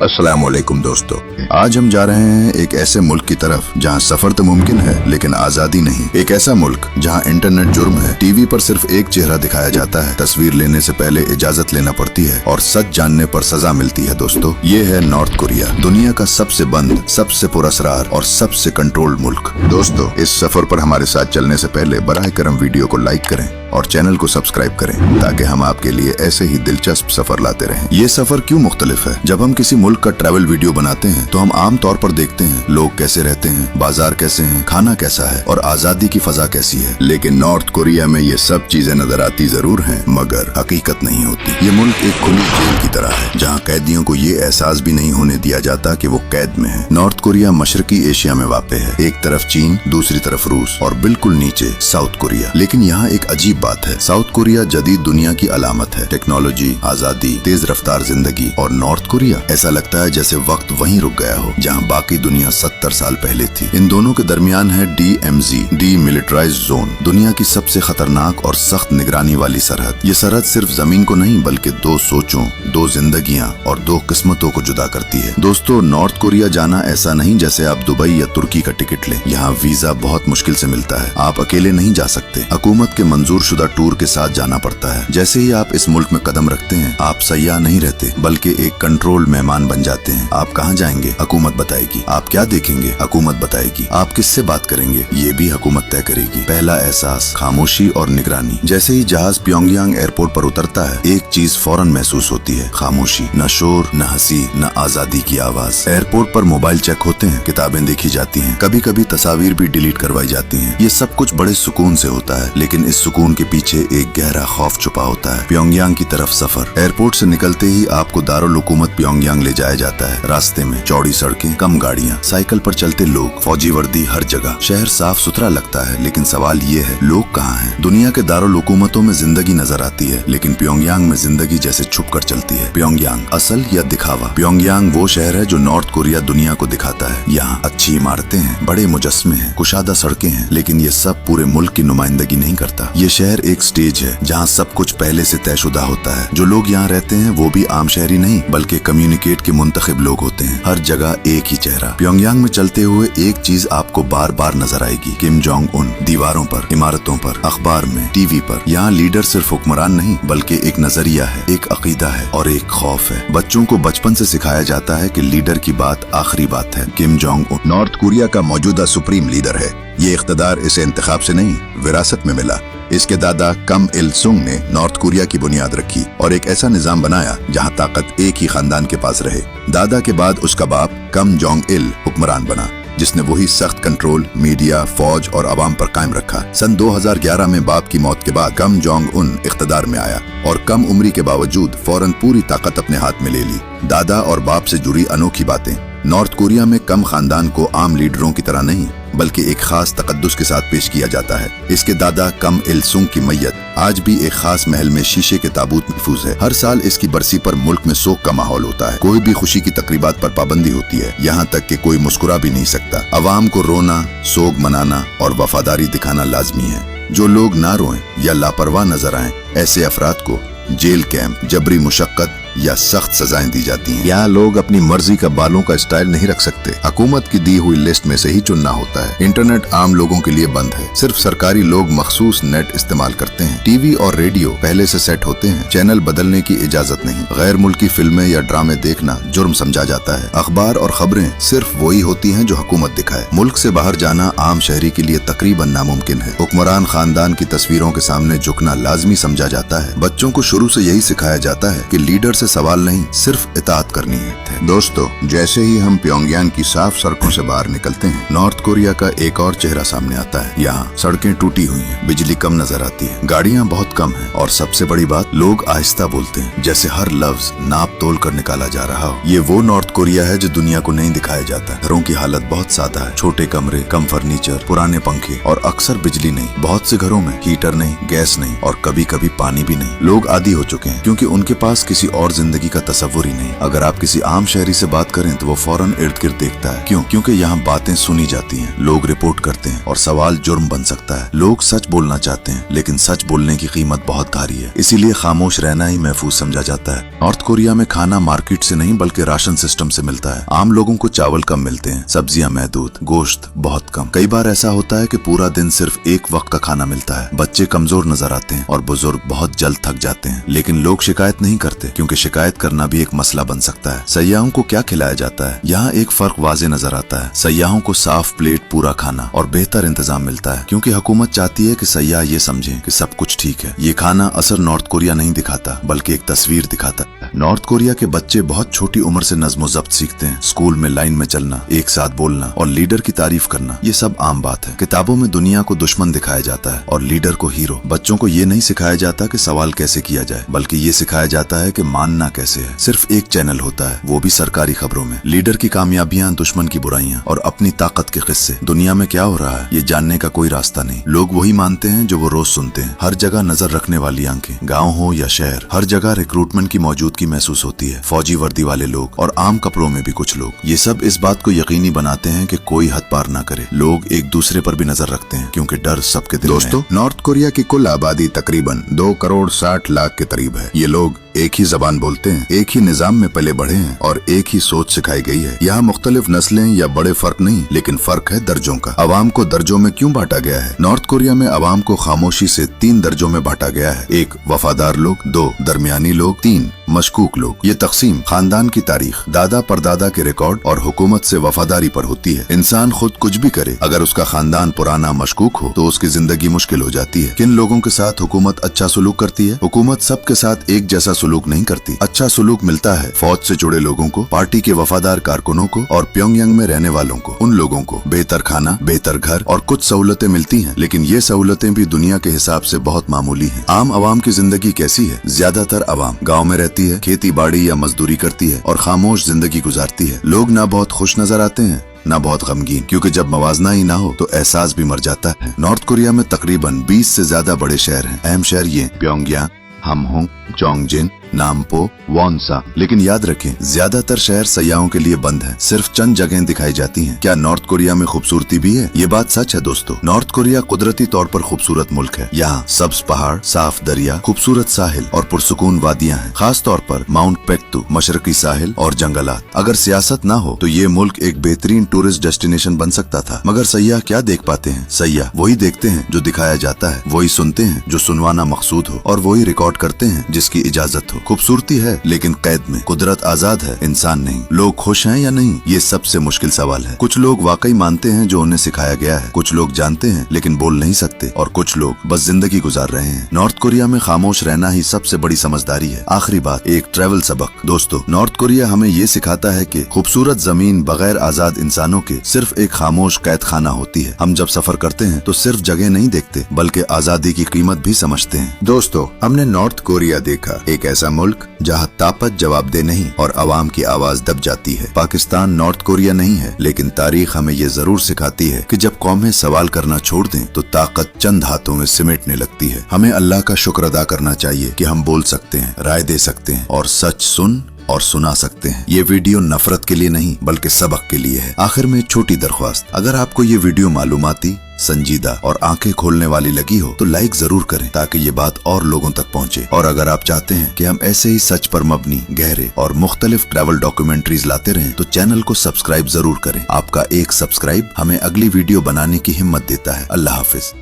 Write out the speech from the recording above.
अस्सलाम वालेकुम दोस्तों, आज हम जा रहे हैं एक ऐसे मुल्क की तरफ जहां सफर तो मुमकिन है लेकिन आजादी नहीं। एक ऐसा मुल्क जहां इंटरनेट जुर्म है, टीवी पर सिर्फ एक चेहरा दिखाया जाता है, तस्वीर लेने से पहले इजाजत लेना पड़ती है और सच जानने पर सजा मिलती है। दोस्तों, ये है नॉर्थ कोरिया, दुनिया का सबसे बंद, सबसे पुरअसरार और सबसे कंट्रोल्ड मुल्क। दोस्तों, इस सफर पर हमारे साथ चलने से पहले बराह करम वीडियो को लाइक करें और चैनल को सब्सक्राइब करें ताकि हम आपके लिए ऐसे ही दिलचस्प सफर लाते रहें। ये सफर क्यों मुख्तलिफ है? जब हम किसी मुल्क का ट्रैवल वीडियो बनाते हैं तो हम आम तौर पर देखते हैं लोग कैसे रहते हैं, बाजार कैसे हैं, खाना कैसा है और आजादी की फजा कैसी है। लेकिन नॉर्थ कोरिया में ये सब चीजें नजर आती जरूर हैं, मगर हकीकत नहीं होती। ये मुल्क एक खुली जेल की तरह है जहाँ कैदियों को ये एहसास भी नहीं होने दिया जाता कि वो कैद में है। नॉर्थ कोरिया मशरकी एशिया में वाक़ है। एक तरफ चीन, दूसरी तरफ रूस और बिल्कुल नीचे साउथ कोरिया। लेकिन यहाँ एक अजीब बात है, साउथ कोरिया जदीद दुनिया की अलामत है। टेक्नोलॉजी, आजादी, तेज रफ्तार जिंदगी। और नॉर्थ कोरिया ऐसा लगता है जैसे वक्त वहीं रुक गया हो जहां बाकी दुनिया 70 साल पहले थी। इन दोनों के दरमियान है DMZ, डीमिलिटराइज्ड जोन, दुनिया की सबसे खतरनाक और सख्त निगरानी वाली सरहद। ये सरहद सिर्फ जमीन को नहीं बल्कि दो सोचों, दो जिंदगियां और दो किस्मतों को जुदा करती है। दोस्तों, नॉर्थ कोरिया जाना ऐसा नहीं जैसे आप दुबई या तुर्की का टिकट लें। यहाँ वीजा बहुत मुश्किल से मिलता है, आप अकेले नहीं जा सकते, हुकूमत के मंजूर शुदा टूर के साथ जाना पड़ता है। जैसे ही आप इस मुल्क में कदम रखते हैं, आप सयाह नहीं रहते बल्कि एक कंट्रोल मेहमान बन जाते हैं। आप कहाँ जाएंगे, हुकूमत बताएगी। आप क्या देखेंगे, हुकूमत बताएगी। आप किससे बात करेंगे, ये भी हुकूमत तय करेगी। पहला एहसास, खामोशी और निगरानी। जैसे ही जहाज प्योंगयांग एयरपोर्ट पर उतरता है, एक चीज फौरन महसूस होती है, खामोशी। न शोर, न हंसी, न आजादी की आवाज। एयरपोर्ट पर मोबाइल चेक होते हैं, किताबें देखी जाती हैं, कभी कभी तस्वीर भी डिलीट करवाई जाती हैं। ये सब कुछ बड़े सुकून से होता है, लेकिन इस सुकून के पीछे एक गहरा खौफ छुपा होता है। प्योंगयांग की तरफ सफर। एयरपोर्ट से निकलते ही आपको दारुल हुकूमत प्योंगयांग ले जाया जाता है। रास्ते में चौड़ी सड़कें, कम गाड़ियां, साइकिल पर चलते लोग, फौजी वर्दी हर जगह। शहर साफ सुथरा लगता है, लेकिन सवाल ये है, लोग कहाँ हैं? दुनिया के दारुल हुकूमतों में जिंदगी नजर आती है, लेकिन प्योंगयांग में जिंदगी जैसे छुप कर चलती है। प्योंगयांग असल या दिखावा? प्योंगयांग वो शहर है जो नॉर्थ कोरिया दुनिया को दिखाता है। यहाँ अच्छी इमारतें हैं, बड़े मुजस्मे हैं, कुशादा सड़कें हैं, लेकिन ये सब पूरे मुल्क की नुमाइंदगी नहीं करता। ये शहर एक स्टेज है जहाँ सब कुछ पहले से तयशुदा होता है। जो लोग यहाँ रहते हैं वो भी आम शहरी नहीं बल्कि कम्युनिकेट के मुंतखब लोग होते हैं। हर जगह एक ही चेहरा। प्योंगयांग में चलते हुए एक चीज आपको बार बार नजर आएगी, किम जोंग उन। दीवारों पर, इमारतों पर, अखबार में, टीवी पर। यहाँ लीडर सिर्फ हुक्मरान नहीं बल्कि एक नजरिया है, एक अकीदा है और एक खौफ है। बच्चों को बचपन से सिखाया जाता है कि लीडर की बात आखिरी बात है। Kim Jong Un north Korea का मौजूदा सुप्रीम लीडर है। ये इख्तिदार इसे इंतखाब से नहीं, विरासत में मिला। इसके दादा कम इल सुंग ने नॉर्थ कोरिया की बुनियाद रखी और एक ऐसा निजाम बनाया जहां ताकत एक ही खानदान के पास रहे। दादा के बाद उसका बाप कम जोंग इल हुक्मरान बना, जिसने वही सख्त कंट्रोल मीडिया, फौज और अवाम पर कायम रखा। सन 2011 में बाप की मौत के बाद कम जोंग उन इख्तिदार में आया और कम उम्री के बावजूद फौरन पूरी ताकत अपने हाथ में ले ली। दादा और बाप से जुड़ी अनोखी बातें। नॉर्थ कोरिया में कम खानदान को आम लीडरों की तरह नहीं बल्कि एक खास तकद्दुस के साथ पेश किया जाता है। इसके दादा कम इल सुंग की मैयत आज भी एक खास महल में शीशे के ताबूत महफूज है। हर साल इसकी बरसी पर मुल्क में शोक का माहौल होता है। कोई भी खुशी की तकरीबात पर पाबंदी होती है, यहाँ तक कि कोई मुस्कुरा भी नहीं सकता। अवाम को रोना, सोग मनाना और वफादारी दिखाना लाजमी है। जो लोग ना रोएं या लापरवाह नजर आएं, ऐसे अफराद को जेल कैंप, जबरी मुशक्कत या सख्त सजाएं दी जाती हैं। यहाँ लोग अपनी मर्जी का बालों का स्टाइल नहीं रख सकते, हुकूमत की दी हुई लिस्ट में से ही चुनना होता है। इंटरनेट आम लोगों के लिए बंद है, सिर्फ सरकारी लोग मखसूस नेट इस्तेमाल करते हैं। टीवी और रेडियो पहले से सेट होते हैं, चैनल बदलने की इजाजत नहीं। गैर मुल्की फिल्में या ड्रामे देखना जुर्म समझा जाता है। अखबार और खबरें सिर्फ वही होती हैं जो हुकूमत दिखाए। मुल्क से बाहर जाना आम शहरी के लिए तकरीबन नामुमकिन है। हुक्मरान खानदान की तस्वीरों के सामने झुकना लाजमी समझा जाता है। बच्चों को शुरू से यही सिखाया जाता है कि लीडर से सवाल नहीं, सिर्फ इताअत करनी है। दोस्तों, जैसे ही हम प्योंगयांग की साफ सड़कों से बाहर निकलते हैं, नॉर्थ कोरिया का एक और चेहरा सामने आता है। यहाँ सड़कें टूटी हुई हैं, बिजली कम नजर आती है, गाड़ियाँ बहुत कम हैं और सबसे बड़ी बात, लोग आहिस्ता बोलते हैं, जैसे हर लफ्ज नाप तोल कर निकाला जा रहा हो। ये वो नॉर्थ कोरिया है जो दुनिया को नहीं दिखाया जाता। घरों की हालत बहुत सादा है, छोटे कमरे, कम फर्नीचर, पुराने पंखे और अक्सर बिजली नहीं। बहुत से घरों में हीटर नहीं, गैस नहीं और कभी कभी पानी भी नहीं। लोग आदी हो चुके हैं क्योंकि उनके पास किसी और जिंदगी का तस्वुर ही नहीं। अगर आप किसी आम शहरी से बात करें तो वो फौरन इर्द गिर्द देखता है। क्यों? क्योंकि यहाँ बातें सुनी जाती हैं, लोग रिपोर्ट करते हैं और सवाल जुर्म बन सकता है। लोग सच बोलना चाहते हैं लेकिन सच बोलने की कीमत बहुत भारी है, इसीलिए खामोश रहना ही महफूज समझा जाता है। नॉर्थ कोरिया में खाना मार्केट से नहीं बल्कि राशन सिस्टम से मिलता है। आम लोगों को चावल कम मिलते हैं, सब्जियां महदूद, गोश्त बहुत कम। कई बार ऐसा होता है कि पूरा दिन सिर्फ एक वक्त का खाना मिलता है। बच्चे कमजोर नजर आते हैं और बुजुर्ग बहुत जल्द थक जाते हैं, लेकिन लोग शिकायत नहीं करते क्योंकि शिकायत करना भी एक मसला बन सकता है। सयाहों को क्या खिलाया जाता है? यहाँ एक फर्क वाजे नजर आता है। सयाहों को साफ प्लेट, पूरा खाना और बेहतर इंतजाम मिलता है क्योंकि हुकूमत चाहती है कि सयाह ये समझें कि सब कुछ ठीक है। ये खाना असर नॉर्थ कोरिया नहीं दिखाता बल्कि एक तस्वीर दिखाता है। नॉर्थ कोरिया के बच्चे बहुत छोटी उम्र से नज़्म ज़ब्त सीखते हैं। स्कूल में लाइन में चलना, एक साथ बोलना और लीडर की तारीफ करना, ये सब आम बात है। किताबों में दुनिया को दुश्मन दिखाया जाता है और लीडर को हीरो। बच्चों को ये नहीं सिखाया जाता कि सवाल कैसे किया जाए, बल्कि ये सिखाया जाता है कि मानना कैसे है। सिर्फ एक चैनल होता है, वो भी सरकारी खबरों में। लीडर की कामयाबियां, दुश्मन की बुराइयां और अपनी ताकत के किस्से। दुनिया में क्या हो रहा है ये जानने का कोई रास्ता नहीं। लोग वही मानते हैं जो वो रोज सुनते हैं। हर जगह नजर रखने वाली आंखें, गाँव हो या शहर, हर जगह रिक्रूटमेंट की मौजूदगी महसूस होती है। फौजी वर्दी वाले लोग और आम कपड़ों में भी कुछ लोग। ये सब इस बात को यकीनी बनाते हैं कि कोई हद पार ना करे। लोग एक दूसरे पर भी नजर रखते हैं क्योंकि डर सबके दिल में है। दोस्तों, नॉर्थ कोरिया की कुल आबादी तकरीबन 2 करोड़ 60 लाख के करीब है। ये लोग एक ही जबान बोलते हैं, एक ही निजाम में पले बढ़े हैं और एक ही सोच सिखाई गई है। यहाँ मुख्तलिफ नस्लें या बड़े फर्क नहीं, लेकिन फर्क है दर्जों का। अवाम को दर्जों में क्यों बांटा गया है? नॉर्थ कोरिया में अवाम को खामोशी से 3 दर्जों में बांटा गया है। 1 वफादार लोग, 2 दरमियानी लोग, 3 मशकूक लोग। ये तकसीम खानदान की तारीख, दादा परदादा के रिकॉर्ड और हुकूमत से वफादारी पर होती है। इंसान खुद कुछ भी करे, अगर उसका खानदान पुराना मशकूक हो तो उसकी जिंदगी मुश्किल हो जाती है। किन लोगों के साथ हुकूमत अच्छा सलूक करती है? हुकूमत सबके साथ एक जैसा सलूक नहीं करती। अच्छा सलूक मिलता है फौज से जुड़े लोगों को, पार्टी के वफादार कारकुनों को और प्योंगयांग में रहने वालों को। उन लोगों को बेहतर खाना, बेहतर घर और कुछ सहूलतें मिलती हैं, लेकिन ये सहूलतें भी दुनिया के हिसाब से बहुत मामूली हैं। आम आवाम की जिंदगी कैसी है? ज्यादातर आवाम गाँव में रहती है, खेती बाड़ी या मजदूरी करती है और खामोश जिंदगी गुजारती है। लोग ना बहुत खुश नजर आते हैं ना बहुत गमगीन, क्योंकि जब मवाजना ही ना हो तो एहसास भी मर जाता है। नॉर्थ कोरिया में तकरीबन 20 से ज्यादा बड़े शहर हैं। अहम शहर ये प्योंगयांग, हमहोंग, चोंगजिन, नामपो, वोनसा। लेकिन याद रखें, ज्यादातर शहर सयाहों के लिए बंद हैं। सिर्फ चंद जगहें दिखाई जाती हैं। क्या नॉर्थ कोरिया में खूबसूरती भी है? ये बात सच है दोस्तों। नॉर्थ कोरिया कुदरती तौर पर खूबसूरत मुल्क है। यहाँ सब्ज पहाड़, साफ दरिया, खूबसूरत साहिल और पुरसुकून वादियां हैं। खास तौर पर माउंट पेक्तू, मशरकी साहिल और जंगलात। अगर सियासत ना हो तो ये मुल्क एक बेहतरीन टूरिस्ट डेस्टिनेशन बन सकता था। मगर सयाह क्या देख पाते हैं? सयाह वही देखते हैं जो दिखाया जाता है, वही सुनते हैं जो सुनवाना मकसूद हो और वही रिकॉर्ड करते हैं जिसकी इजाजत हो। खूबसूरती है लेकिन कैद में। कुदरत आजाद है, इंसान नहीं। लोग खुश हैं या नहीं, ये सबसे मुश्किल सवाल है। कुछ लोग वाकई मानते हैं जो उन्हें सिखाया गया है, कुछ लोग जानते हैं लेकिन बोल नहीं सकते और कुछ लोग बस जिंदगी गुजार रहे हैं। नॉर्थ कोरिया में खामोश रहना ही सबसे बड़ी समझदारी है। आखिरी बात, एक ट्रैवल सबक। दोस्तों, नॉर्थ कोरिया हमें ये सिखाता है कि खूबसूरत जमीन बगैर आजाद इंसानों के सिर्फ एक खामोश कैद खाना होती है। हम जब सफर करते हैं तो सिर्फ जगह नहीं देखते बल्कि आजादी की कीमत भी समझते हैं। दोस्तों, हमने नॉर्थ कोरिया देखा, एक ऐसा मुल्क जहाँ ताकत जवाबदेह नहीं और अवाम की आवाज दब जाती है। पाकिस्तान नॉर्थ कोरिया नहीं है, लेकिन तारीख हमें ये जरूर सिखाती है कि जब कौमें सवाल करना छोड़ दें तो ताकत चंद हाथों में सिमटने लगती है। हमें अल्लाह का शुक्र अदा करना चाहिए कि हम बोल सकते हैं, राय दे सकते हैं और सच सुन और सुना सकते हैं। ये वीडियो नफरत के लिए नहीं बल्कि सबक के लिए है। आखिर में छोटी दरख्वास्त, अगर आपको ये वीडियो मालूमाती, संजीदा और आंखें खोलने वाली लगी हो तो लाइक जरूर करें ताकि ये बात और लोगों तक पहुंचे। और अगर आप चाहते हैं कि हम ऐसे ही सच पर मबनी, गहरे और मुख्तलिफ ट्रैवल डॉक्यूमेंट्रीज लाते रहें तो चैनल को सब्सक्राइब जरूर करें। आपका एक सब्सक्राइब हमें अगली वीडियो बनाने की हिम्मत देता है। अल्लाह हाफिज।